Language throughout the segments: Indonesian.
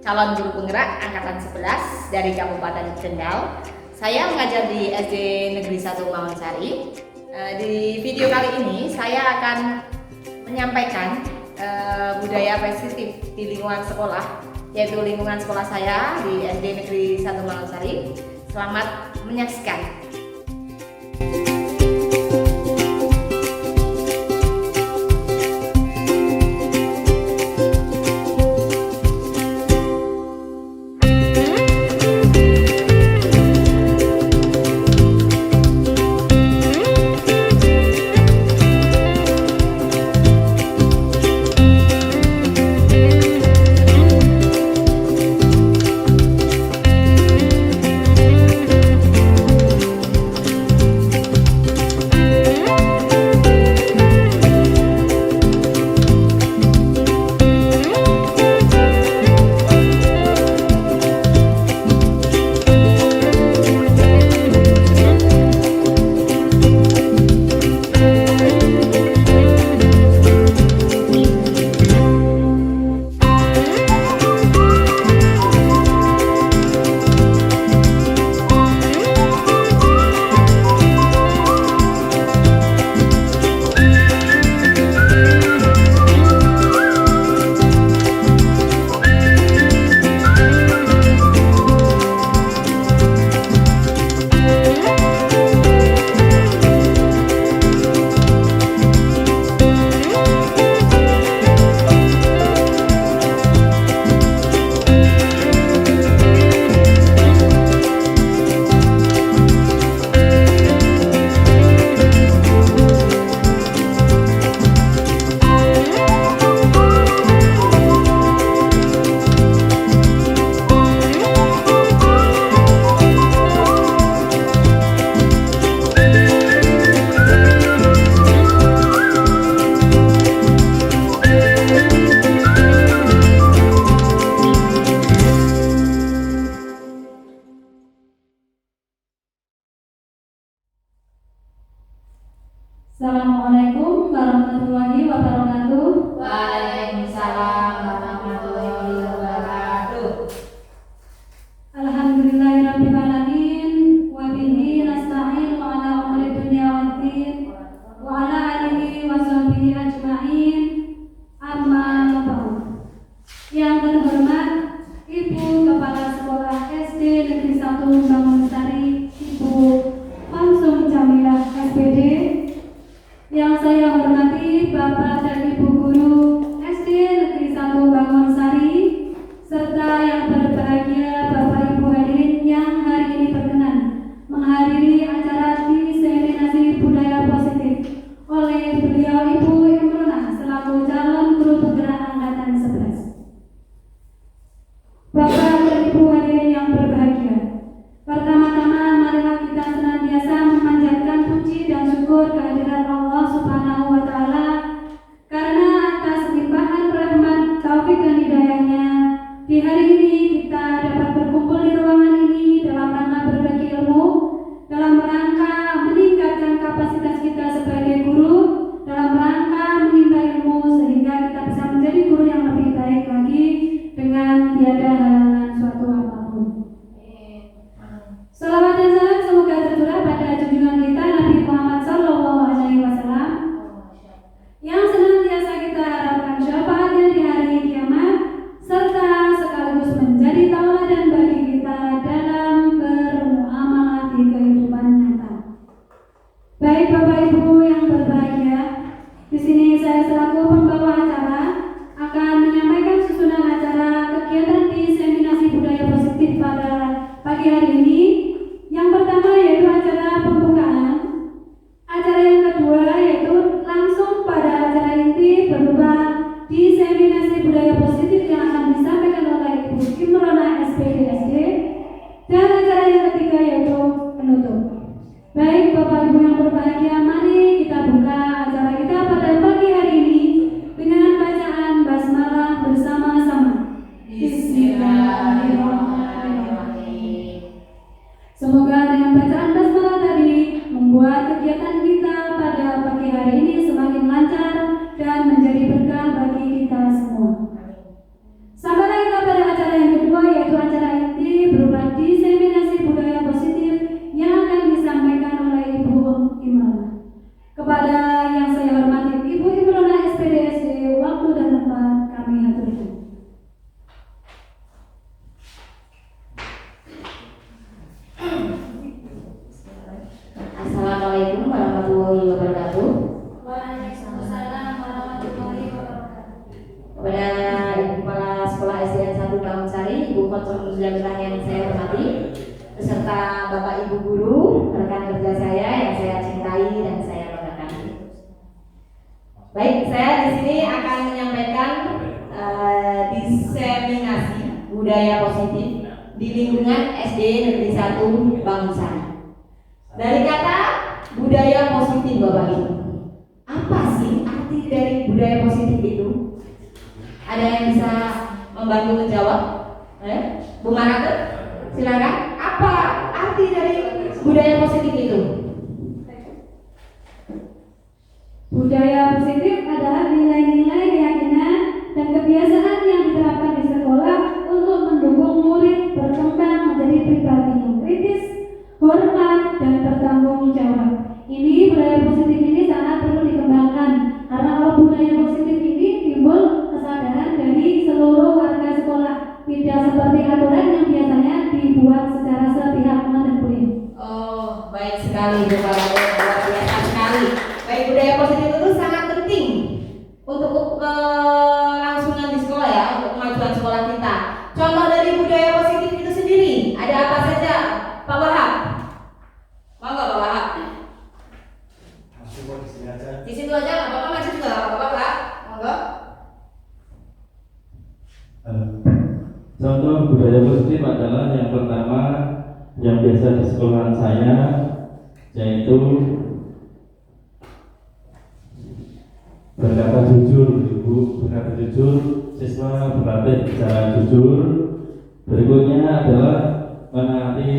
calon guru penggerak angkatan 11 dari Kabupaten Kendal. Saya mengajar di SD Negeri 1 Mangunsari. Di video kali ini saya akan menyampaikan budaya positif di lingkungan sekolah, yaitu lingkungan sekolah saya di SD Negeri 1 Mangunsari. Selamat menyaksikan. Assalamualaikum warahmatullahi wabarakatuh. Waalaikumsalam warahmatullahi wabarakatuh. Alhamdulillahirabbil alamin wa bihi nasta'in wa ala umuri dunya waddin wa ala alihi wa sahbihi ajma'in. Amma ba'd. Yang terhormat Ibu Kepala Sekolah SD Negeri 1 Mangunsari, Ibu Hamsum Jamilah SPD. Yang saya hormati Bapak dan Ibu Guru SD Negeri 1 Mangunsari, serta yang berbahagia Bapak Ibu hadirin yang hari ini berkenan menghadiri acara diseminasi budaya positif oleh beliau Ibu Imronah selaku calon guru penggerak angkatan 11. Bapak dan Ibu hadirin yang berbahagia, pertama-tama marilah kita senantiasa memanjatkan puji dan syukur kehadirat Allah Subhanahu wa Ta'ala, karena atas limpahan rahmat, taufik dan hidayahnya di hari ini kita dapat berkumpul di ruangan ini dalam rangka berbagi ilmu, dalam rangka meningkatkan kapasitas kita sebagai guru, dalam rangka menimba ilmu sehingga kita bisa menjadi guru yang lebih baik lagi dengan tiada halangan suatu apapun. Salawat dan salam semoga tercurah pada junjungan kita Nabi Muhammad SAW yang senantiasa kita harapkan syafaatnya di hari kiamat, serta sekaligus menjadi tauladan bagi kita dalam bermuamalah di kehidupan nyata. Baik Bapak Ibu yang berbahagia, di sini saya selaku pembawa acara akan menyampaikan susunan acara kegiatan diseminasi budaya positif pada pagi hari ini. Yang pertama yaitu acara pembukaan, acara yang kedua yaitu langsung pada acara inti berupa diseminasi budaya positif yang akan disampaikan oleh Ibu Imronah SPDSD, dan acara yang ketiga yaitu penutup. Baik Bapak Ibu yang berbahagia, mari kita buka acara kita pada pagi hari ini dengan bacaan basmalah bersama-sama. Bismillahirrahmanirrahim. Semoga dengan bacaan basmalah tadi membuat kegiatan kita pada pagi hari ini semakin lancar dan menjadi berkah bagi kita semua. Sampailah kita pada acara yang kedua, warahmatullahi wabarakatuh. Waalaikumsalam warahmatullahi wabarakatuh. Kepada Ibu Kepala Sekolah SDN 1 Bangunsari, Ibu Khotbah Muzamilah yang saya hormati, beserta Bapak Ibu guru, rekan kerja saya yang saya cintai dan saya banggakan. Baik, saya di sini akan menyampaikan diseminasi budaya positif di lingkungan SD Negeri 1 Bangunsari. Dari kata budaya positif, Bapak Ibu, apa sih arti dari budaya positif itu? Ada yang bisa membantu menjawab? Bu Marate, silakan. Apa arti dari budaya positif itu? Budaya positif adalah nilai-nilai, keyakinan, dan kebiasaan yang diterapkan di sekolah untuk mendukung murid berkembang menjadi pribadi yang kritis, hormat, dan bertanggung jawab. Ini budaya positif ini sangat perlu dikembangkan karena kalau budaya positif ini timbul kesadaran dari seluruh warga sekolah, tidak seperti aturan yang biasanya dibuat secara sepihak dan boleh. Oh, baik sekali Bu Marate, luar biasa sekali. Baik, budaya positif itu sangat penting untuk kelangsungan di sekolah ya, untuk kemajuan sekolah kita. Contoh dari budaya positif itu sendiri ada apa saja, Pak Wahab? Monggo Pak Wahab. Di situ aja nggak apa-apa, maju juga nggak apa-apa Pak. Monggo. Contoh budaya positif adalah yang pertama yang biasa di sekolahan saya, yaitu berkata jujur. Ibu berkata jujur, siswa berlatih bicara jujur. Berikutnya adalah menaati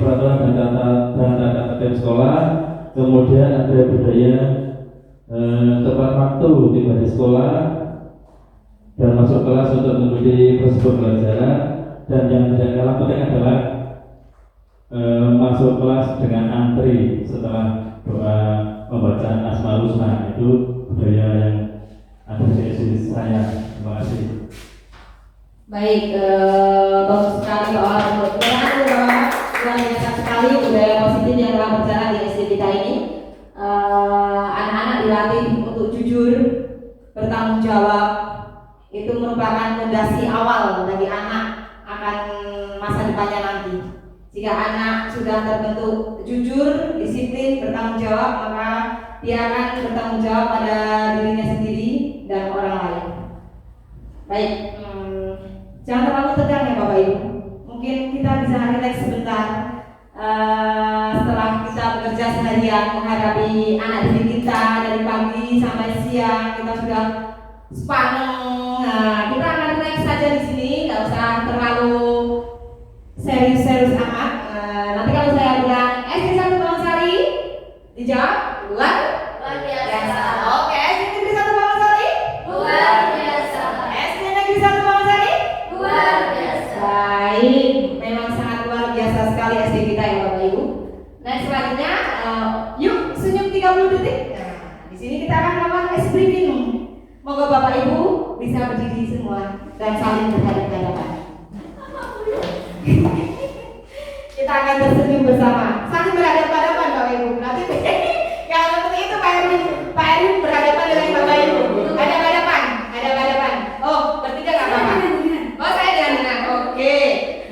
peraturan dan tata tertib sekolah. Kemudian ada budaya tepat waktu tiba di sekolah dan masuk kelas untuk mengikuti prosedur pelajaran. Dan yang tidak kalah penting adalah masuk kelas dengan antri setelah doa pembacaan Asmaul Husna. Itu budaya yang ada di sisi saya. Terima kasih. Baik, bagus sekali Pak Wahab. Terima kasih Bapak. Luar biasa sekali budaya positif yang telah berjalan di SD kita ini. Anak-anak dilatih untuk jujur, bertanggung jawab. Itu merupakan fondasi awal bagi anak akan masa depannya nanti. Jika anak sudah terbentuk jujur, disiplin, bertanggung jawab, maka dia akan bertanggung jawab pada dirinya sendiri dan orang lain. Baik, jangan terlalu tegang ya Bapak Ibu. Mungkin kita bisa relax sebentar. Setelah kita bekerja seharian menghadapi anak didik kita dari pagi sampai siang, kita sudah sepaneng. Nah, kita akan relax saja di sini, nggak usah terlalu serius-serius amat. Nanti kalau saya bilang SD 1 Bangunsari, dijawab luar biasa. Oke, SD Negeri 1 Bangunsari, luar biasa. SD Negeri 1 Bangunsari, luar biasa. Baik, memang sangat luar biasa sekali SD kita ya Bapak Ibu. Nah, selanjutnya yuk senyum 30 detik. Nah, di sini kita akan melakukan ice breathing. Moga Bapak Ibu bisa berdiri semua dan saling berhadapan-hadapan. Kita akan tersenyum bersama, saling berhadapan-hadapan Bapak Ibu. Nanti kalau seperti itu Pak Erwin berhadapan dengan Bapak Ibu. Hadap-hadapan. Oh, bertiga nggak apa-apa. Oh, saya dengan. Oke.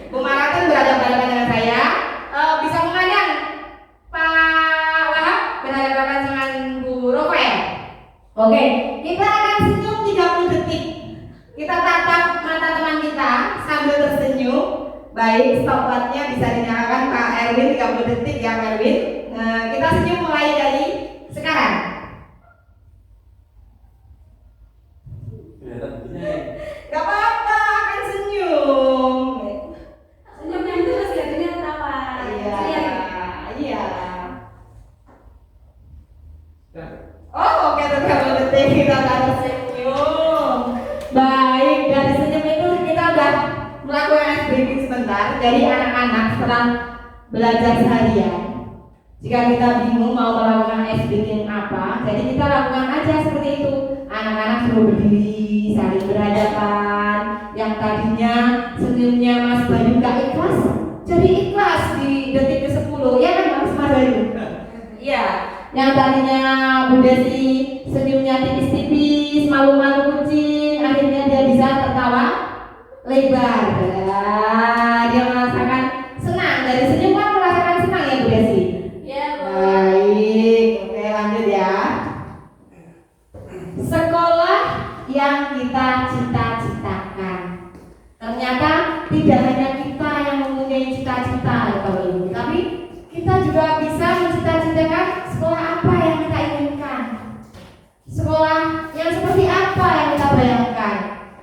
Bu Marate berhadapan-hadapan dengan saya. Bisa memandang Pak Wahab berhadapan dengan Bu Rafael. Oke, kita akan senyum 30 detik. Kita tatap mata teman kita sambil tersenyum. Baik, stopwatchnya bisa dinyalakan Pak Erwin 30 detik ya Pak Erwin. Kita senyum mulai dari sekarang. Gak apa-apa, akan senyum. Senyum yang terus jadinya tawa. Iya. Oh, oke, 30 detik kita akan senyum. Baik, dari senyum itu kita udah melakukan ice breaking sebentar. Jadi anak-anak setelah belajar seharian, jika kita bingung mau melakukan ice breaking apa, jadi kita lakukan aja seperti itu. Anak-anak suruh berdiri, saling berhadapan. Yang tadinya senyumnya Mas Bayu gak ikhlas, jadi ikhlas di detik ke-10. Ya kan Mas Bayu? Iya. Yang tadinya Bu Desi senyumnya tipis-tipis, malu-malu kucing, akhirnya dia bisa tertawa lebar. Dia merasakan senang, dari senyum kan merasakan senang ya Bu Desi? Ya, Bu. Baik, oke lanjut ya. Sekolah yang kita cita-citakan. Ternyata tidak hanya kita yang mempunyai cita-cita ya Bapak Ibu, tapi kita juga bisa mencita-citakan sekolah apa yang kita inginkan. Sekolah yang seperti apa yang kita bayangkan,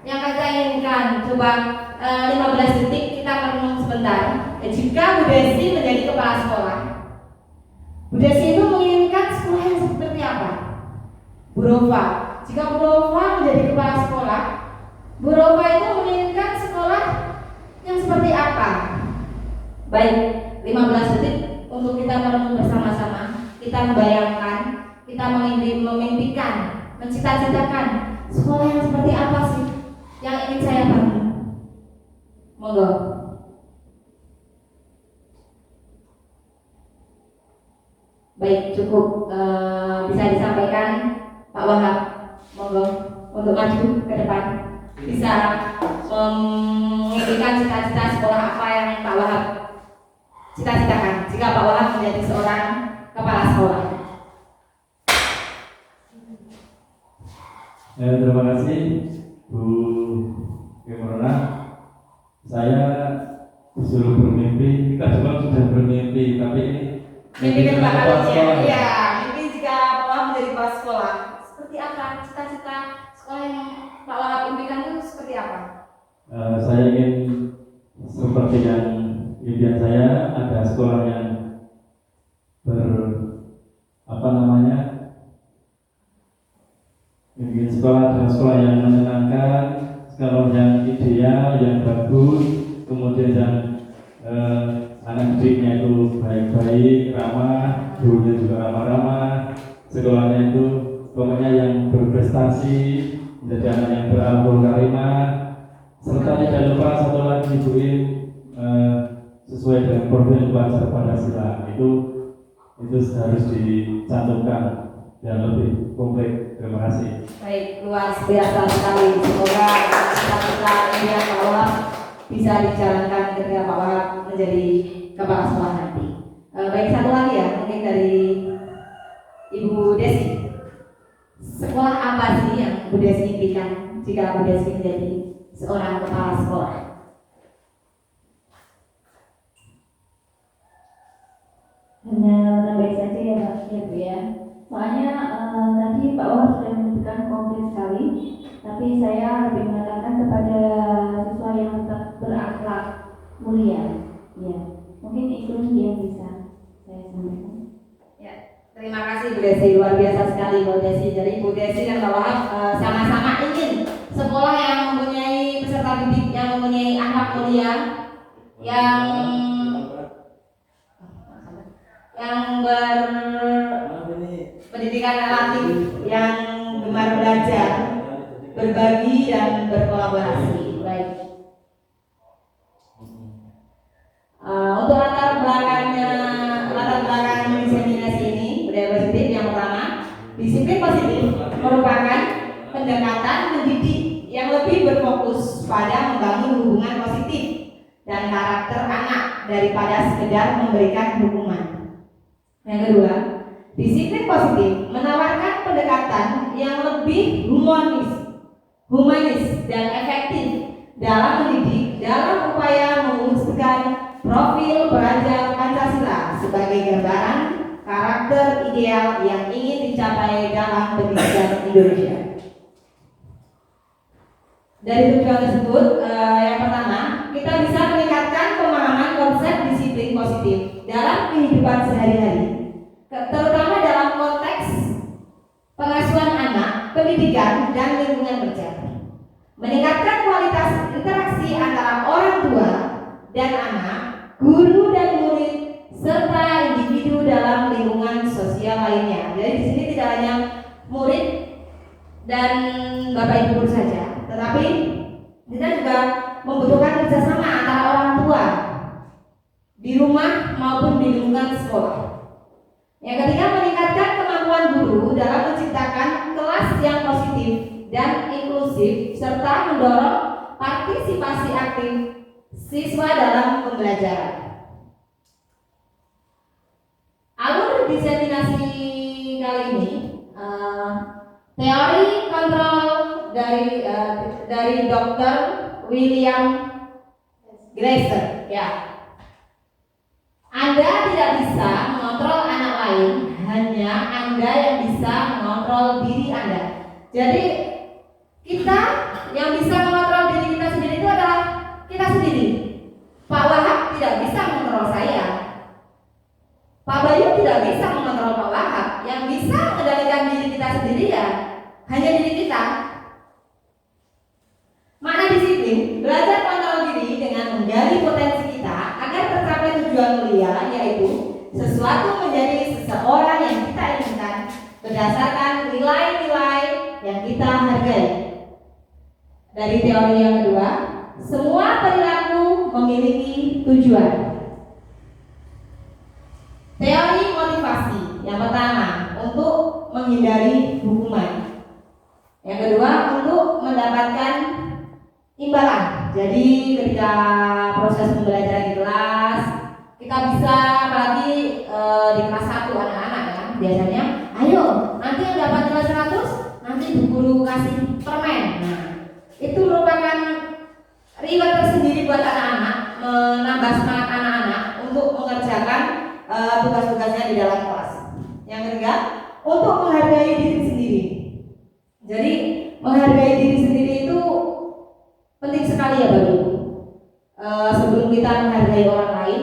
yang kita inginkan. Coba 15 detik kita merenung sebentar. Jika Bu Desi menjadi kepala sekolah, Bu Desi itu menginginkan sekolah yang seperti apa? Bu Rofa, jika Bu Rofa menjadi kepala sekolah, Bu Rofa itu menginginkan sekolah yang seperti apa? Baik, 15 detik untuk kita merenung bersama-sama. Kita membayangkan, kita memimpikan, mencita-citakan sekolah yang seperti apa sih yang ingin saya bangun. Monggo. Baik, cukup bisa disampaikan Pak Wahab. Monggo untuk maju ke depan. Bisa menginginkan cita-cita sekolah apa yang Pak Wahab cita-citakan jika Pak Wahab menjadi seorang kepala sekolah. Terima kasih Bu Gemrona. Saya disuruh bermimpi, kita juga sudah bermimpi, tapi ini Mimpi dengan kedua kepala kalinya. sekolah. Iya, mimpi jika Pak Wahab menjadi kepala sekolah. Seperti apa cita-cita sekolah yang Pak Wahab impikan itu seperti apa? Saya ingin seperti yang impian saya, ada sekolah yang ingin sekolah adalah sekolah yang menyenangkan, sekolah yang ideal, yang bagus, kemudian yang anak didiknya itu baik-baik, ramah, gurunya juga ramah-ramah, sekolahnya itu pokoknya yang berprestasi, menjadi anak yang berakhlak karimah, serta tidak lupa satu lagi ibuin sesuai dengan profil pelajar Pancasila itu harus dicantumkan dan lebih komplit. Terima kasih. Baik, luar biasa sekali. Semoga cita-cita impian Pak Wahab bisa dijalankan ketika Pak Wahab menjadi kepala sekolah nanti. Baik, satu lagi ya, mungkin dari Ibu Desi. Sekolah apa sih yang Bu Desi impikan jika Bu Desi menjadi seorang kepala sekolah? Hanya menambah saja ya Pak, ya Bu ya. Soalnya tadi Pak Wahab sudah menyebutkan komplit sekali, tapi saya lebih mengatakan kepada siswa yang tetap berakhlak mulia. Ya, mungkin itu yang bisa saya sampaikan. Ya, terima kasih Bu Desi, luar biasa sekali Bu Desi. Jadi Bu Desi dan Pak Wahab sama-sama ingin sekolah yang mempunyai peserta didik yang mempunyai akhlak mulia, yang berpendidikan relatif, yang gemar belajar, berbagi dan berkolaborasi. Baik. Untuk latar belakang diseminasi ini budaya positif yang pertama, disiplin positif merupakan pendekatan mendidik yang lebih berfokus pada membangun hubungan positif dan karakter anak daripada sekedar memberikan hukuman. Yang kedua, disiplin positif menawarkan pendekatan yang lebih humanis dan efektif dalam mendidik dalam upaya mewujudkan profil pelajar Pancasila sebagai gambaran karakter ideal yang ingin dicapai dalam pendidikan Indonesia. Dari tujuan tersebut, yang pertama, kita bisa meningkatkan pemahaman konsep disiplin positif dalam kehidupan sehari-hari, terutama dalam konteks pengasuhan anak, pendidikan, dan lingkungan kerja. Meningkatkan kualitas interaksi antara orang tua dan anak, guru dan murid, serta individu dalam lingkungan sosial lainnya. Jadi di sini tidak hanya murid dan bapak ibu guru saja, tetapi kita juga membutuhkan kerjasama antara orang tua di rumah maupun di lingkungan sekolah. Yang ketiga, meningkatkan kemampuan guru dalam menciptakan kelas yang positif dan inklusif serta mendorong partisipasi aktif siswa dalam pembelajaran. Alur diseminasi kali ini teori kontrol dari Dr. William Glasser. Ya, Anda tidak bisa mengontrol anak lain, hanya Anda yang bisa mengontrol diri Anda. Jadi kita yang bisa mengontrol diri kita sendiri itu adalah kita sendiri. Pak Wahab tidak bisa mengontrol saya. Pak Bayu tidak bisa mengontrol Pak Wahab. Yang bisa mengendalikan diri kita sendiri ya hanya diri kita. Makna disiplin, belajar kontrol diri dengan menggali potensi kita agar tercapai tujuan mulia, yaitu sesuatu menjadi seseorang yang kita inginkan berdasarkan nilai-nilai yang kita hargai. Dari teori yang kedua, semua perilaku memiliki tujuan. Teori motivasi yang pertama untuk menghindari hukuman, yang kedua untuk mendapatkan imbalan. Jadi ketika proses pembelajaran di kelas, kita bisa apalagi di kelas 1 anak-anak ya, biasanya ayo nanti yang dapat nilai 100 nanti guru kasih permen. Nah, itu merupakan reward tersendiri buat anak-anak, menambah semangat anak-anak untuk mengerjakan tugas-tugasnya di dalam kelas. Yang ketiga, untuk menghargai diri sendiri. Jadi menghargai diri sendiri itu penting sekali ya Bapak Ibu. Sebelum kita menghargai orang lain,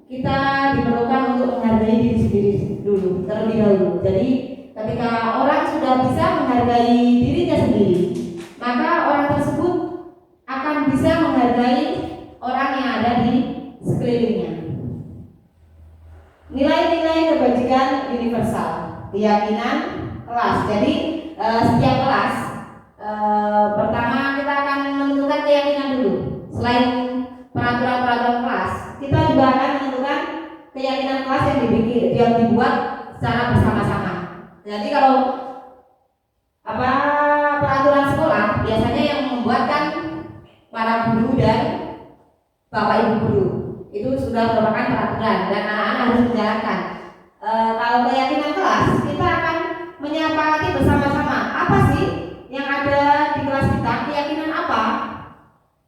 kita diperlukan untuk menghargai diri sendiri dulu, terlebih dahulu. Jadi ketika orang sudah bisa menghargai dirinya sendiri, maka orang tersebut akan bisa menghargai orang yang ada di sekelilingnya. Nilai-nilai kebajikan universal, keyakinan kelas. Jadi setiap kelas pertama kita akan menentukan keyakinan dulu. Selain peraturan-peraturan kelas, kita juga akan menentukan keyakinan kelas yang dibuat secara bersama-sama. Jadi kalau peraturan sekolah biasanya yang membuatkan para guru dan bapak ibu guru. Itu sudah merupakan peraturan dan anak-anak harus menjalankan. Kalau keyakinan kelas, kita akan menyepakati bersama-sama apa sih yang ada di kelas kita, keyakinan apa?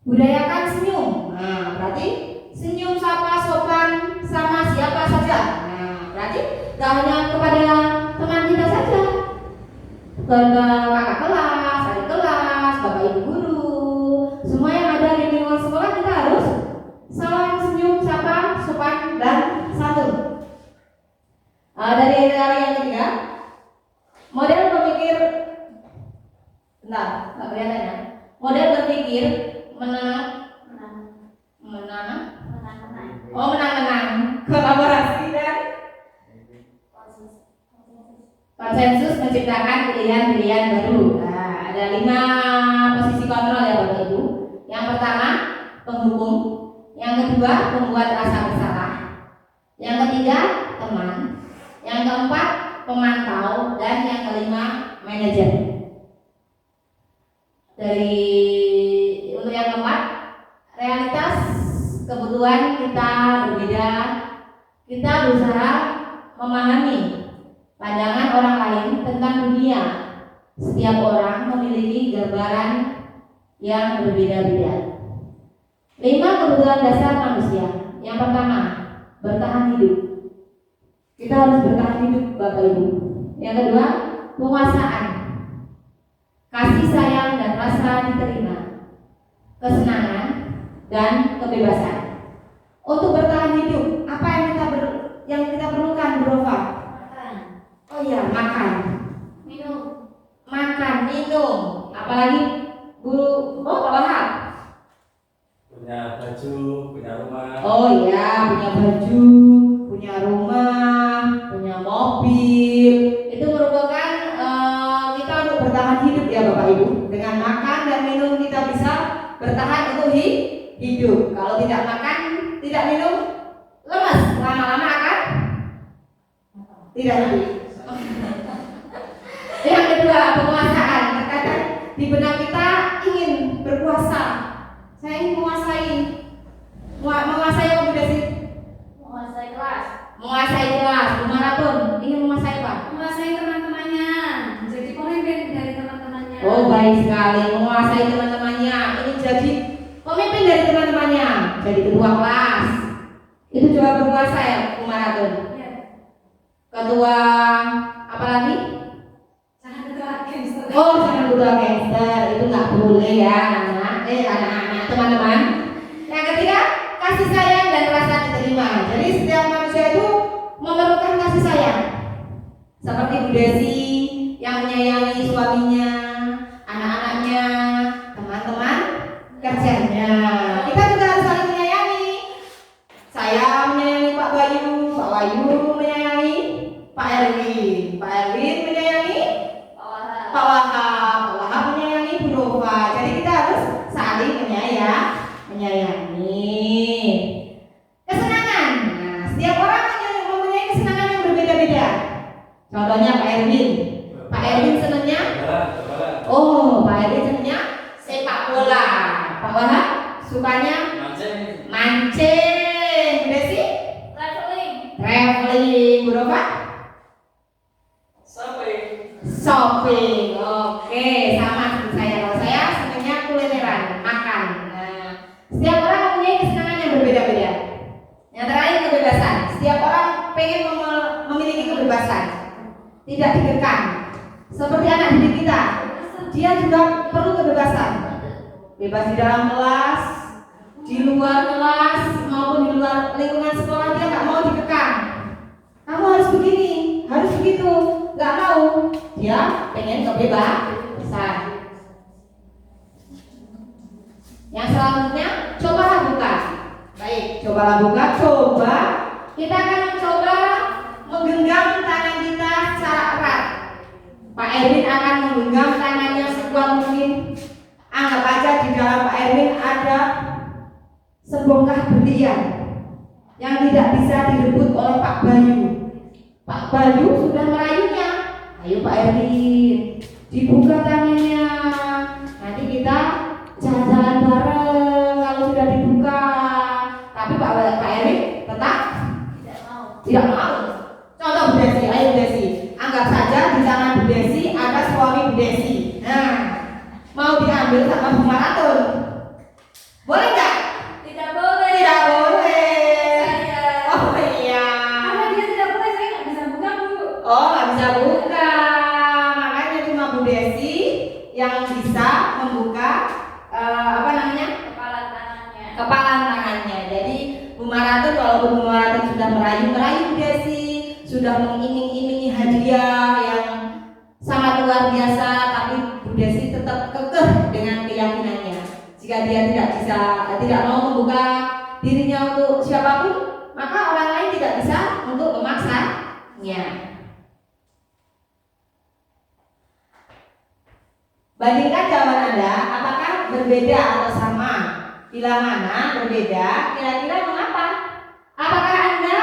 Budayakan senyum. Nah, berarti senyum, sapa, sopan sama siapa saja. Nah, berarti gak hanya kepada teman kita saja, kepada kakak kelas, adik kelas, bapak ibu guru, semua yang ada di lingkungan sekolah kita harus salam, senyum, sapa, sopan, dan santun. Dari teori yang ketiga, model berpikir, model berpikir menang, kolaborasi dan konsensus menciptakan pilihan-pilihan baru. Nah, ada 5 posisi kontrol ya Bapak Ibu. Yang pertama, penghukum. Yang kedua, membuat rasa bersalah. Yang ketiga, teman. Yang keempat, pemantau. Dan yang kelima, manajer. Untuk yang keempat, realitas kebutuhan kita berbeda. Kita berusaha memahami pandangan orang lain tentang dunia. Setiap orang memiliki gambaran yang berbeda-beda. 5 kebutuhan dasar manusia. Yang pertama, bertahan hidup. Kita harus bertahan hidup Bapak Ibu. Yang kedua, penguasaan, kasih sayang dan rasa diterima, kesenangan dan kebebasan. Untuk bertahan hidup, apa yang kita perlukan, Brofa? Makan. Oh iya, makan, Minum. makan, minum. Apalagi Pak Wahab punya baju, punya rumah. Oh iya, punya baju, punya rumah, punya mobil. Itu merupakan kita untuk bertahan hidup ya Bapak Ibu. Dengan makan dan minum kita bisa bertahan untuk hidup. Kalau tidak makan, tidak minum, lemas. Lama-lama akan tidak hidup. kedua, penguasaan. Terkadang di benak kita ingin berkuasa. Saya ingin menguasai. Menguasai apa Bunda sih? Menguasai kelas. Menguasai kelas. Gimana pun ingin menguasai apa? Menguasai teman-temannya, menjadi pemimpin dari teman-temannya. Oh, baik sekali. Menguasai teman-temannya. Ini jadi pemimpin dari teman-temannya. Jadi ketua kelas. Itu juga berkuasa ya, Umaratun. Ya. Ketua apa lagi? Jangan ketua gangster. Oh, jangan ketua gangster. Itu nggak boleh ya, anak-anak, teman-teman. Yang ketiga, kasih sayang dan rasa diterima. Jadi setiap manusia itu memerlukan kasih sayang. Seperti Bu Desi yang menyayangi suaminya, anak-anaknya, teman-teman kerjanya. Kita juga harus saling menyayangi. Saya menyayangi Pak Bayu, Pak Bayu menyayangi Pak Erwin, Pak Erwin menyayangi Pak Wahab, Pak Wahab menyayangi Bu Nova. Jadi kita harus saling menyayangi. Kesenangan. Nah, setiap orang mempunyai kesenangan yang berbeda-beda. Contohnya Pak Erwin. Pak Erwin senangnya, oh Pak Erwin senangnya sepak bola. Pak Wahab sukanya mancing. Bu Desi traveling. Bu Nova shopping. Oke, sama seperti saya. Kalau saya senangnya kulineran, makan. Nah, setiap orang mempunyai kesenangan yang berbeda-beda. Yang terakhir, kebebasan. Setiap orang pengen memiliki kebebasan, tidak dikekang. Seperti anak didik kita, dia juga perlu kebebasan. Bebas di dalam kelas, di luar kelas, maupun di luar lingkungan sekolah, dia nggak mau dikekang. Kamu harus begini, harus begitu, nggak mau. Dia pengen kebebasan. Yang selanjutnya, cobalah buka. Baik, cobalah buka. Coba kita akan mencoba menggenggam tangan kita secara erat. Pak Erwin akan menggenggam tangannya sekuat mungkin. Anggap aja di dalam Pak Erwin ada sebongkah berlian yang tidak bisa direbut oleh Pak Bayu. Pak Bayu sudah merayunya. Ayo Pak Erwin, dibuka tangannya. Nanti kita jalan-jalan bareng kalau sudah dibuka. Tapi Pak Erwin tetap tidak mau. Contoh Bu Desi, ayo Bu Desi. Anggap saja di tangan Bu Desi ada suami Bu Desi. Nah, mau diambil sama Bu Maratun. Boleh nggak? Tidak boleh. Tidak boleh. Saya. Oh iya. Karena dia tidak boleh, saya nggak bisa buka Bu. Oh, nggak bisa buka. Makanya cuma Bu Desi yang bisa membuka apa namanya? Kepala tangannya. Jadi Bu Maratun, walaupun Bu Maratun sudah merayu Bu Desi, sudah mengiming-imingi hadiah yang sangat luar biasa, tapi Bu Desi tetap kekeh dengan keyakinannya. Jika dia tidak mau membuka dirinya untuk siapapun, maka orang lain tidak bisa untuk memaksanya. Bandingkan jawaban Anda, apakah berbeda atau sama? Bila mana berbeda, kira-kira mengapa? Apakah Anda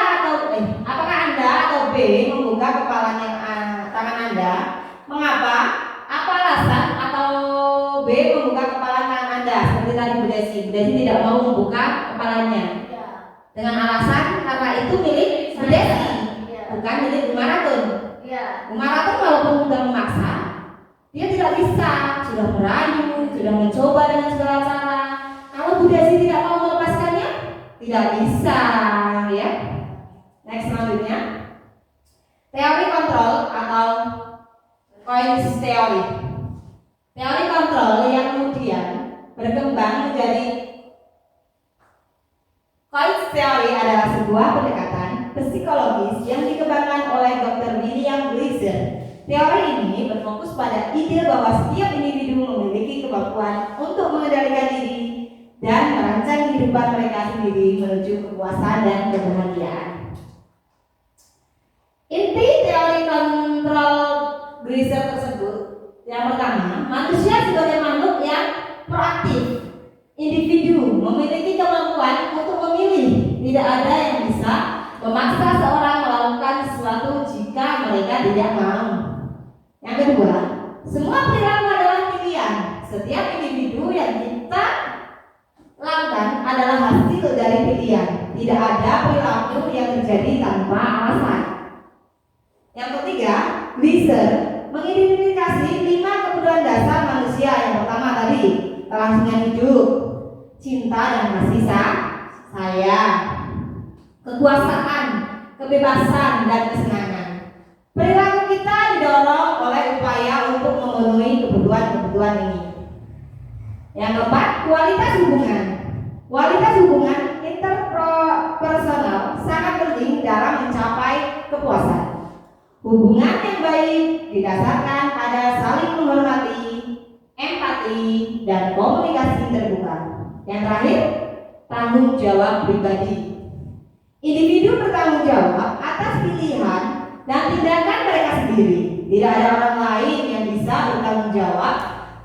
atau B membuka kepalanya tangan Anda? Mengapa? Apa alasan atau B membuka kepala tangan Anda? Seperti tadi Bu Desi tidak mau membuka kepalanya. Dengan alasan karena itu milik Bu Desi, bukan milik Bu Maratun. Bu Maratun walaupun sudah memaksa, dia tidak bisa, sudah merayu, sudah mencoba dengan segala cara. Kalau Bu Desi tidak mau melepaskannya, tidak bisa, ya. Next selanjutnya, teori kontrol atau Coins teori. Teori kontrol yang kemudian berkembang menjadi Coins teori adalah sebuah pendekatan psikologis yang dikembangkan oleh Dr. William Gleiser. Teori ini berfokus pada ide bahwa setiap individu memiliki kemampuan untuk mengendalikan diri dan merancang kehidupan mereka sendiri menuju kepuasan dan kebahagiaan. Inti teori kontrol Gleiser tersebut, yang pertama, manusia sebagai makhluk yang proaktif. Individu memiliki kemampuan untuk memilih. Tidak ada yang bisa memaksa seorang melakukan sesuatu jika mereka tidak mau. Yang kedua, Tidak ada perilaku yang terjadi tanpa alasan. Yang ketiga, Gleiser mengidentifikasi 5 kebutuhan dasar manusia. Yang pertama tadi, kelangsungan hidup, cinta dan kasih sayang, kekuasaan, kebebasan dan kesenangan. Perilaku kita didorong oleh upaya untuk memenuhi kebutuhan-kebutuhan ini. Yang keempat, kualitas hubungan. Kualitas hubungan interpersonal sangat penting dalam mencapai kepuasan. Hubungan yang baik didasarkan pada saling menghormati, empati, dan komunikasi terbuka. Yang terakhir, tanggung jawab pribadi. Individu bertanggung jawab atas pilihan dan tindakan mereka sendiri. Tidak ada orang lain yang bisa bertanggung jawab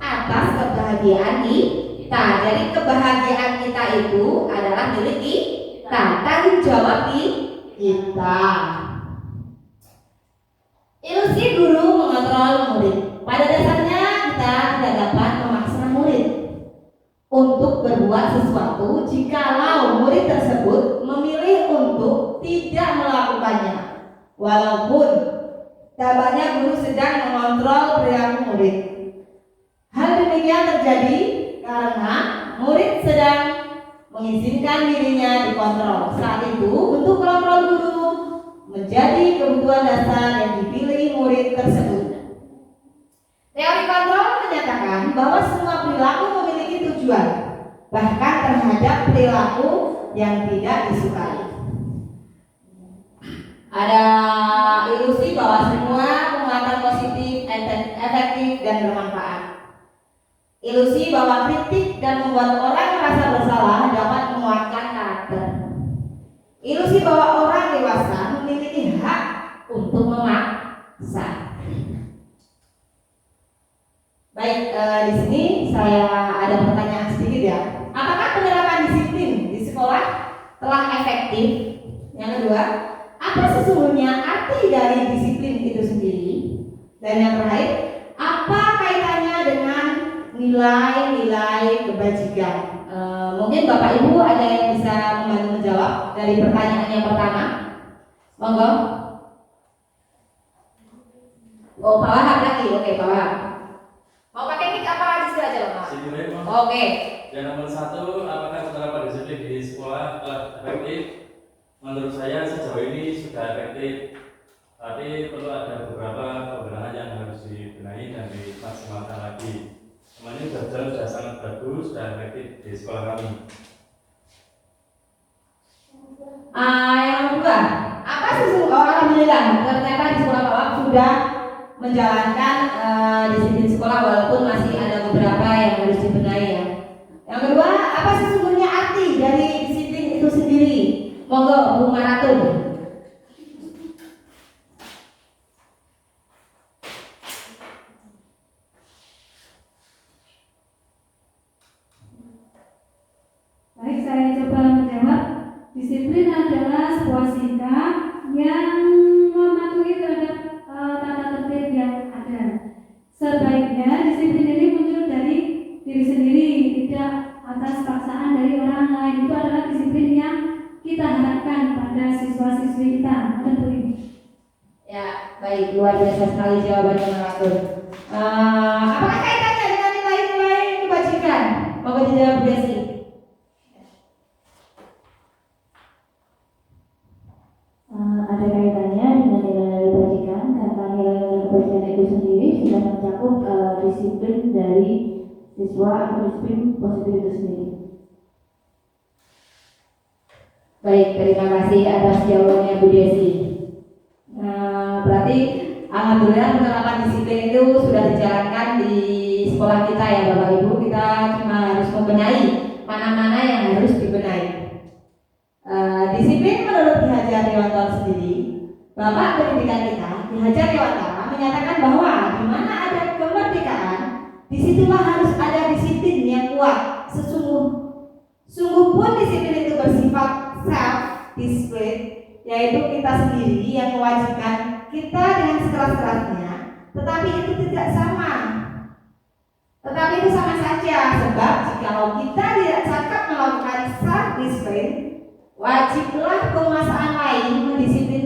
atas kebahagiaan kita. Jadi kebahagiaan kita itu adalah milik kita, tanggung jawab kita. Ilusi guru mengontrol murid. Pada dasarnya kita tidak dapat memaksa murid untuk berbuat sesuatu jikalau murid tersebut memilih untuk tidak melakukannya. Walaupun tampaknya guru sedang mengontrol perilaku murid. Hal demikian terjadi karena murid sedang mengizinkan dirinya dikontrol. Saat itu bentuk kontrol guru menjadi kebutuhan dasar yang dipilih murid tersebut. Teori kontrol menyatakan bahwa semua perilaku memiliki tujuan, bahkan terhadap perilaku yang tidak disukai. Ada ilusi bahwa semua penguatan positif, efektif, dan bermanfaat. Ilusi bahwa kritik dan membuat orang merasa bersalah dapat menguatkan karakter. Ilusi bahwa orang dewasa memiliki hak untuk memaksa. Baik, di sini saya ada pertanyaan sedikit ya. Apakah penerapan disiplin di sekolah telah efektif? Yang kedua, apa sesungguhnya arti dari disiplin itu sendiri? Dan yang terakhir, apa kaitannya dengan nilai-nilai kebajikan? Mungkin Bapak Ibu ada yang bisa membantu menjawab dari pertanyaan yang pertama. Monggo. Oh, Pak Wahab lagi. Oke, Pak Wahab. Mau pakai mic apa di situ aja, Pak? Oke. Yang nomor 1, apakah penerapan disiplin di sekolah telah efektif? Menurut saya sejauh ini sudah efektif, tapi perlu ada beberapa kekurangan yang harus dibenahi dan dimaksimalkan lagi. Semuanya sudah sangat bagus dan efektif di sekolah kami. Yang kedua, apa sesungguhnya alhamdulillah ternyata di sekolah Pak Wahab sudah menjalankan disiplin sekolah walaupun masih ada beberapa yang harus dibenahi ya. Yang kedua, apa sesungguhnya arti dari disiplin itu sendiri? Monggo Bu Maratun. Baik, saya coba menjawab. Disiplin adalah sebuah sikap yang mematuhi terhadap tata tertib yang ada. Sebaiknya disiplin ini muncul dari diri sendiri, tidak atas paksaan dari orang lain. Itu adalah disiplin yang kita harapkan pada siswa-siswi kita. Ada Bu ini. Ya, baik, luar biasa sekali jawabannya Maratun. Apakah kaitannya dengan nilai-nilai kebajikan? Monggo dijawab Bu Desi. Ada kaitannya dengan nilai-nilai kebajikan karena nilai-nilai kebajikan itu sendiri sudah mencakup disiplin dari siswa atau disiplin positif itu sendiri. Baik, terima kasih atas jawabannya Bu Desi. Berarti alhamdulillah penerapan disiplin itu sudah dijalankan di sekolah kita ya Bapak Ibu. Kita cuma harus membenahi mana-mana yang harus dibenahi. Disiplin menurut Ki Hajar Dewantara sendiri, Bapak pendidikan kita, Ki Hajar Dewantara menyatakan bahwa di mana ada kemerdekaan, disitulah harus ada disiplin yang kuat. Sungguh pun disiplin itu bersifat self-discipline, yaitu kita sendiri yang mewajibkan kita dengan sekeras-kerasnya, tetapi itu tidak sama. Tetapi itu sama saja, sebab jikalau kita tidak cakap melakukan self-discipline, Wajiblah penguasaan lain mendisiplin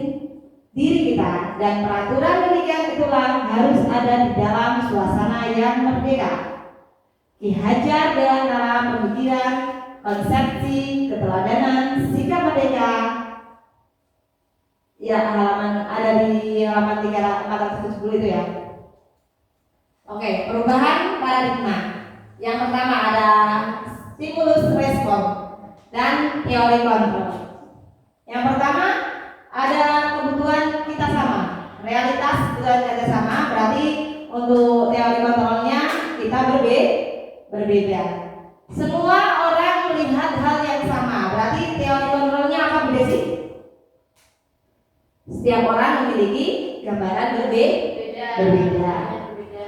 diri kita, dan peraturan demikian itulah harus ada di dalam suasana yang merdeka. Ki Hajar dengan cara pemikiran, konsepsi, keteladanan, sikap merdeka. Ya, ada di halaman 470 itu ya. Oke, perubahan paradigma. Yang pertama ada stimulus respon dan teori kontrol. Yang pertama ada kebutuhan kita sama, realitas kebutuhan kita sama, berarti untuk teori kontrolnya kita berbeda. Semua orang melihat hal yang sama, berarti teori kontrolnya apa beda sih? Setiap orang memiliki gambaran berbeda.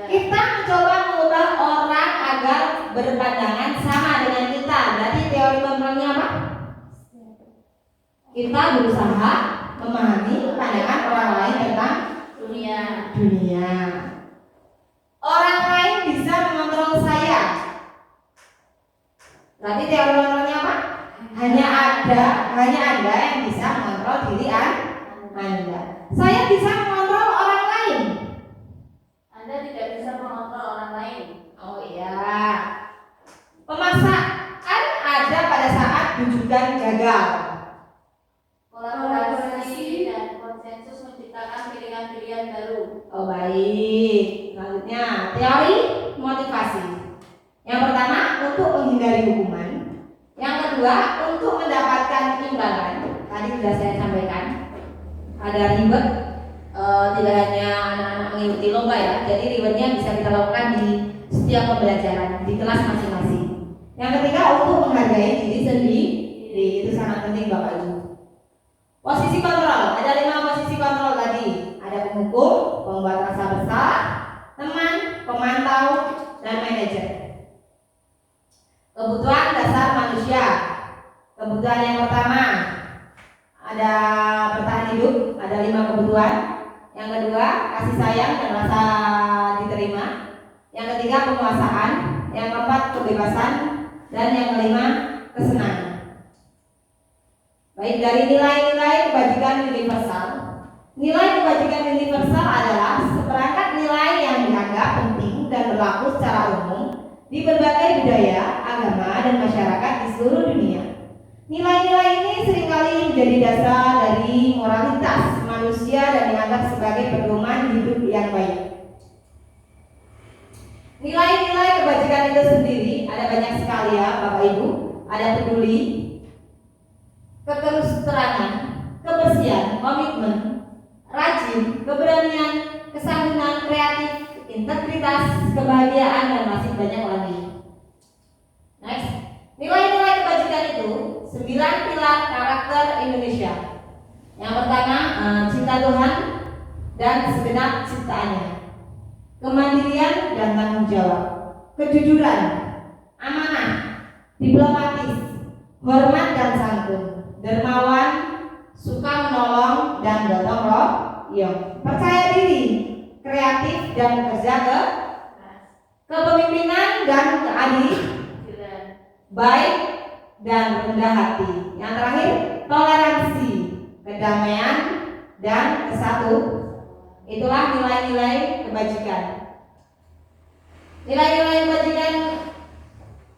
Kita mencoba mengubah orang agar berpandangan sama dengan kita, berarti teori kontrolnya apa? Kita berusaha memahami pandangan orang lain tentang dunia. Orang lain bisa mengontrol saya, berarti teori kontrolnya apa? Hanya Anda yang bisa mengontrol diri Anda. Saya bisa mengontrol orang lain. Anda tidak bisa mengontrol orang lain. Oh iya. Pemaksaan ada pada saat rujukan gagal. Kolaborasi dan konsensus menciptakan pilihan-pilihan baru. Oh baik. Selanjutnya teori motivasi. Yang pertama untuk menghindari hukuman. Yang kedua untuk mendapatkan imbalan. Tadi sudah saya sampaikan. Ada reward, tidak hanya anak-anak mengikuti lomba ya. Jadi rewardnya bisa kita lakukan di setiap pembelajaran di kelas masing-masing. Yang ketiga untuk menghargai diri sendiri. Itu sangat penting Bapak Ibu. Posisi kontrol, ada 5 posisi kontrol tadi. Ada penghukum, pembuat rasa bersalah, teman, pemantau, dan manajer. Kebutuhan dasar manusia. Kebutuhan yang pertama ada bertahan hidup, ada 5 kebutuhan. Yang kedua kasih sayang dan rasa diterima. Yang ketiga penguasaan. Yang keempat kebebasan. Dan yang kelima kesenangan. Baik, dari nilai-nilai kebajikan universal. Nilai kebajikan universal adalah seperangkat nilai yang dianggap penting dan berlaku secara umum di berbagai budaya, agama, dan masyarakat di seluruh dunia. Nilai-nilai ini seringkali menjadi dasar dari moralitas manusia dan dianggap sebagai pedoman hidup yang baik. Nilai-nilai kebajikan itu sendiri ada banyak sekali ya Bapak Ibu. Ada peduli, keterusterangan, kebersihan, komitmen, rajin, keberanian, kesantunan, kreatif, integritas, kebahagiaan, dan masih banyak lagi. Next, nilai-nilai kebajikan itu 9 pilar karakter Indonesia. Yang pertama cinta Tuhan dan segenap ciptaannya, kemandirian dan tanggung jawab, kejujuran, amanah, diplomatis, hormat dan santun, dermawan, suka menolong dan gotong royong, percaya diri, kreatif dan bekerja kepemimpinan dan keadilan, baik dan rendah hati. Yang terakhir toleransi, kedamaian dan kesatuan. Itulah nilai-nilai kebajikan. Nilai-nilai kebajikan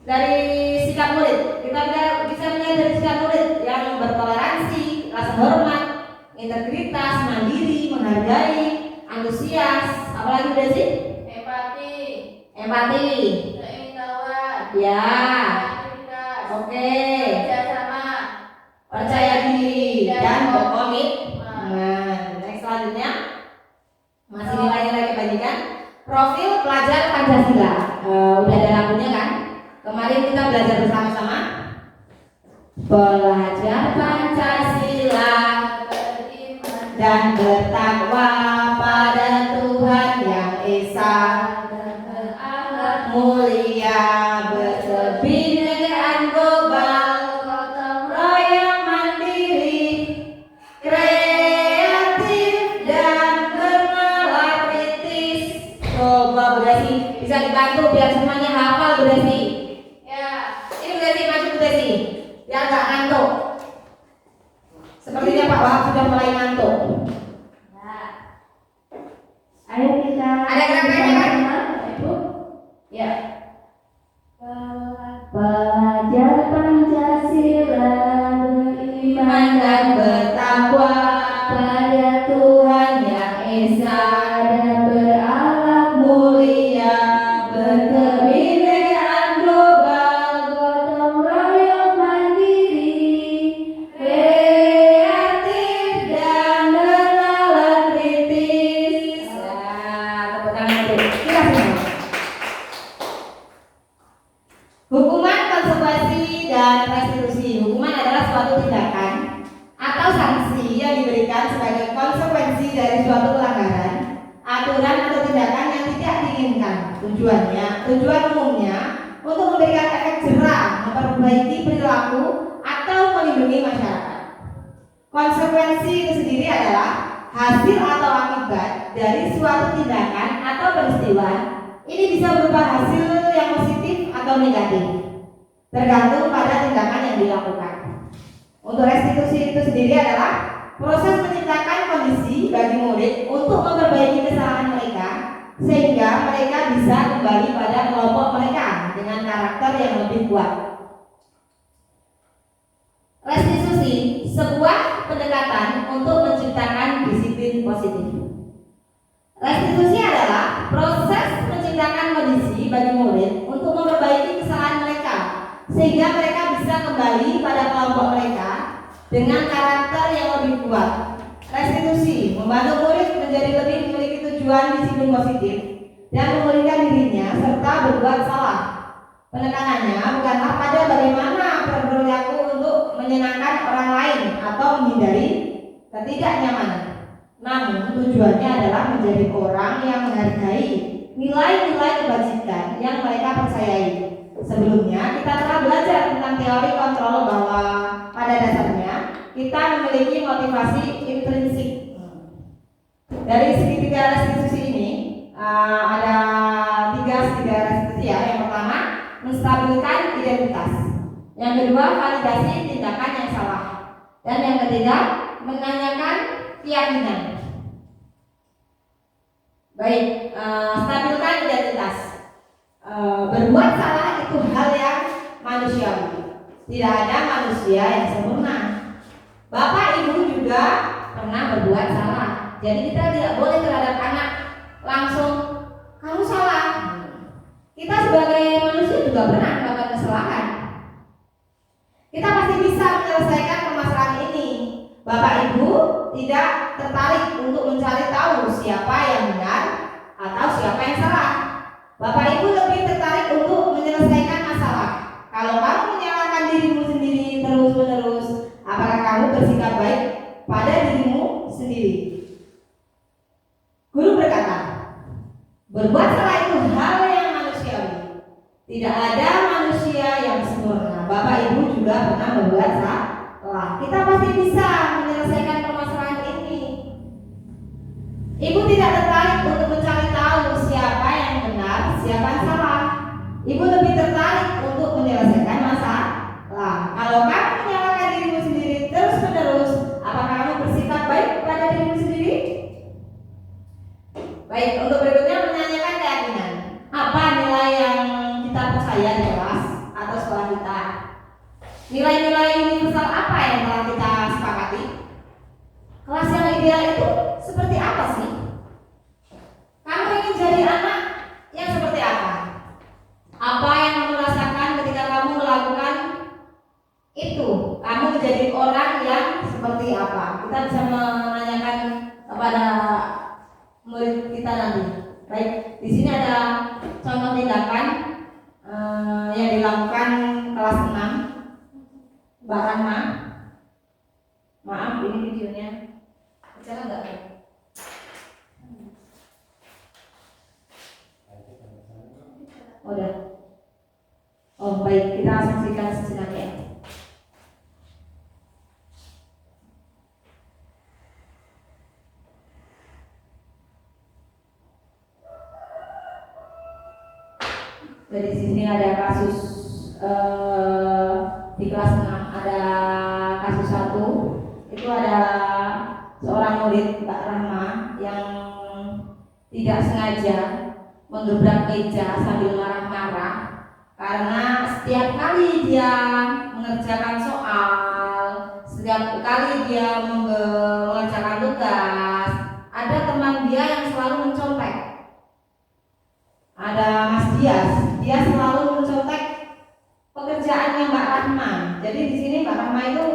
dari sikap murid. Kita bisa melihat dari sikap murid yang bertoleransi, rasa hormat, integritas, mandiri, menghargai, antusias, apalagi udah sih? Empati, Keinginan, ya, aktivitas, oke, kerjasama, percaya diri dan berkomitmen. Next selanjutnya masih nilai-nilai kebajikan. Profil pelajar Pancasila. Udah ada lampunya kan? Kemarin kita belajar bersama-sama. Belajar Pancasila dan bertakwa pada Tuhan yang Esa, mulia, berkebinekaan global, gotong royong mandiri, kreatif dan bernalar kritis. Coba Bu Desi, bisa dibantu biar semuanya hafal Bu Desi. ya, Ini Bu Desi, maju Bu Desi, biar nggak ngantuk. Ada gerakannya kan? Ibu? Ya. Pelajar Pancasila beriman dan bertakwa pada Tuhan Yang Esa dan berakhlak mulia, berkebinekaan global, gotong royong mandiri, kreatif dan bernalar kritis. Ya, tepuk tangan dulu. Kita semua. Hukuman, konsekuensi, dan restitusi. Hukuman adalah suatu tindakan atau sanksi yang diberikan sebagai konsekuensi dari suatu pelanggaran, aturan atau tindakan yang tidak diinginkan. Tujuan umumnya untuk memberikan efek jera, memperbaiki perilaku, atau melindungi masyarakat. Konsekuensi itu sendiri adalah hasil atau akibat dari suatu tindakan atau peristiwa. Ini bisa berupa hasil yang positif atau negatif, tergantung pada tindakan yang dilakukan. Untuk restitusi itu sendiri adalah proses menciptakan kondisi bagi murid untuk memperbaiki kesalahan mereka, sehingga mereka bisa kembali pada kelompok mereka dengan karakter yang lebih kuat. Restitusi, sebuah pendekatan untuk menciptakan disiplin positif. Restitusi adalah proses menciptakan kondisi bagi murid untuk memperbaiki kesalahan mereka, sehingga mereka bisa kembali pada kelompok mereka dengan karakter yang lebih kuat. Restitusi membantu murid menjadi lebih memiliki tujuan disiplin positif dan memulihkan dirinya serta berbuat salah. Penekanannya bukanlah pada bagaimana berperilaku untuk menyenangkan orang lain atau menghindari ketidaknyamanan, namun tujuannya adalah menjadi orang yang menghargai nilai-nilai kebajikan yang mereka percayai. Sebelumnya kita telah belajar tentang teori kontrol bahwa pada dasarnya kita memiliki motivasi intrinsik. Dari segitiga restitusi ini ada tiga segitiga restitusi ya. Yang pertama, menstabilkan identitas. Yang kedua, validasi tindakan yang salah. Dan yang ketiga, menanyakan keyakinan. Baik, stabilkan identitas. Berbuat salah itu hal yang manusiawi. Tidak ada manusia yang sempurna. Bapak ibu juga pernah berbuat salah. Jadi kita tidak boleh terhadap anak langsung kamu salah. Kita sebagai manusia juga pernah melakukan kesalahan. Kita pasti bisa menyelesaikan permasalahan ini. Bapak ibu tidak tertarik untuk mencari tahu siapa yang benar atau siapa yang salah. Bapak ibu lebih tertarik untuk menyelesaikan masalah. Kalau kamu menyalahkan dirimu sendiri terus-menerus, apakah kamu bersikap baik pada dirimu sendiri? Guru berkata, berbuat salah itu hal yang manusiawi. Tidak ada manusia yang sempurna. Bapak ibu juga pernah berbuat salah. Kita pasti bisa menyelesaikan permasalahan ini. Ibu tidak tertarik untuk mencari tahu siapa yang benar, siapa yang salah. Ibu lebih tertarik untuk menyelesaikan masalah. Kalau kamu menyalahkan dirimu sendiri terus-menerus, apakah kamu bersikap baik pada dirimu sendiri? Baik, untuk berikutnya menanyakan keyakinan. Apa nilai yang kita percaya di kelas atau sekolah kita? Nilai-nilai universal apa yang telah kita sepakati? Kelas yang ideal itu seperti apa sih? Kamu ingin jadi anak yang seperti apa? Apa yang kamu rasakan ketika kamu melakukan itu? Kamu menjadi orang yang seperti apa? Kita bisa menanyakan kepada murid kita nanti. Baik, di sini ada contoh tindakan yang dilakukan kelas 6. Mbak Rama, maaf ini videonya bicara nggak? Udah. Oh baik, kita saksikan sejenak ya. Dari sini ada kasus di kelas 6 ada kasus 1. Itu ada seorang murid Mbak Rahma yang tidak sengaja menggebrak meja sambil marah-marah karena setiap kali dia mengerjakan soal, setiap kali dia mengerjakan tugas, ada teman dia yang selalu mencontek. Ada Mas Dias, dia selalu mencontek pekerjaannya Mbak Rahma. Jadi di sini Mbak Rahma itu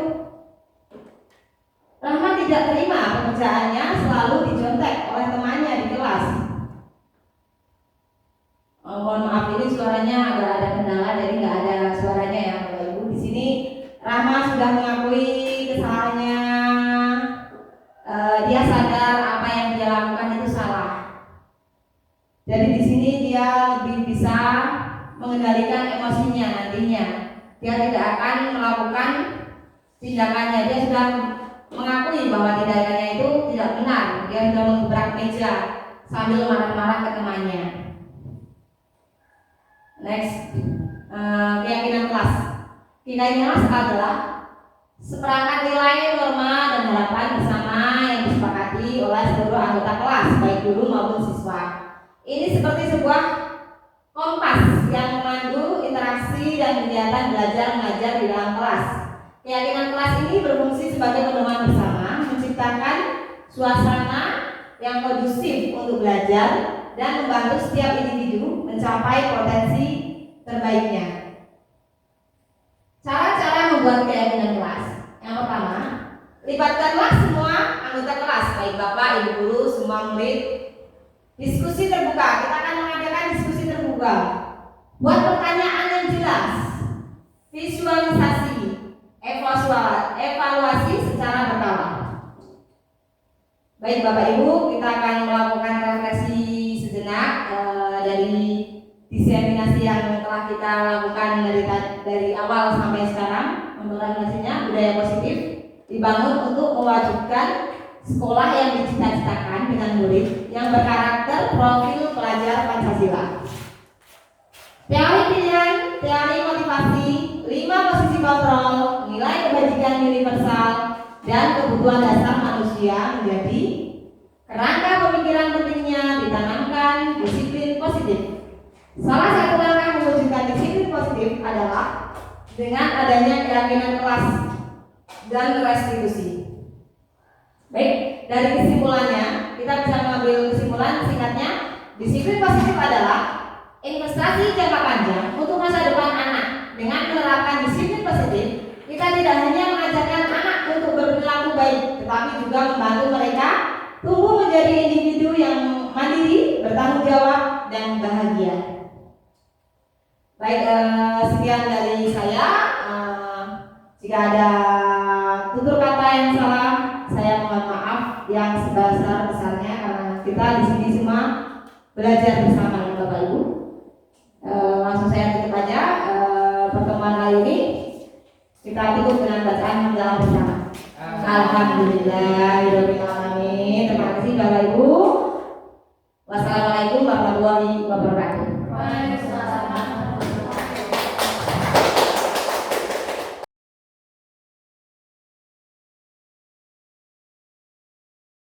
tidak terima pekerjaannya selalu dicontek oleh temannya di kelas. Mohon maaf ini suaranya agak ada kendala, jadi nggak ada suaranya ya Bapak Ibu. Di sini Rahma sudah mengakui kesalahannya. Dia sadar apa yang dia lakukan itu salah. Jadi di sini dia lebih bisa mengendalikan emosinya nantinya. Dia tidak akan melakukan tindakannya. Dia sudah mengakui bahwa tindakannya itu tidak benar. Dia sudah menggebrak meja sambil marah-marah ke temannya. Next, keyakinan kelas. Keyakinan kelas adalah seperangkat nilai, norma, dan harapan bersama yang disepakati oleh seluruh anggota kelas, baik guru maupun siswa. Ini seperti sebuah kompas yang memandu interaksi dan kegiatan belajar mengajar di dalam kelas. Keyakinan kelas ini berfungsi sebagai pedoman bersama, menciptakan suasana yang kondusif untuk belajar dan membantu setiap individu mencapai potensi terbaiknya. Cara-cara membuat keyakinan kelas. Yang pertama, libatkanlah semua anggota kelas, baik Bapak, Ibu guru, semua murid. Diskusi terbuka, kita akan mengadakan diskusi terbuka. Buat pertanyaan yang jelas, visualisasi, evaluasi secara berkala. Baik Bapak Ibu, kita akan melakukan refleksi sejenak dari diseminasi yang telah kita lakukan dari awal sampai sekarang. Untuk refleksinya, budaya positif dibangun untuk mewujudkan sekolah yang dicita-citakan dengan murid yang berkarakter profil pelajar Pancasila. Teori pilihan, teori motivasi, 5 posisi kontrol, nilai kebajikan universal, dan kebutuhan dasar manusia menjadi kerangka pemikiran pentingnya ditanamkan disiplin positif. Salah satu langkah mewujudkan disiplin positif adalah dengan adanya keyakinan kelas dan restitusi. Baik, dari kesimpulannya kita bisa mengambil kesimpulan singkatnya, disiplin positif adalah investasi jangka panjang untuk masa depan anak. Dengan menerapkan disiplin positif, kita tidak hanya mengajarkan anak untuk berperilaku baik, tetapi juga membantu mereka tumbuh menjadi individu yang mandiri, bertanggung jawab, dan bahagia. Baik, sekian dari saya. Jika ada tutur kata yang salah, saya mohon maaf yang sebesar-besarnya karena kita di sini semua belajar bersama ya Bapak Ibu. Langsung saya tutup aja pertemuan kali ini. Kita tutup dengan bacaan hamdalah bersama. Alhamdulillah.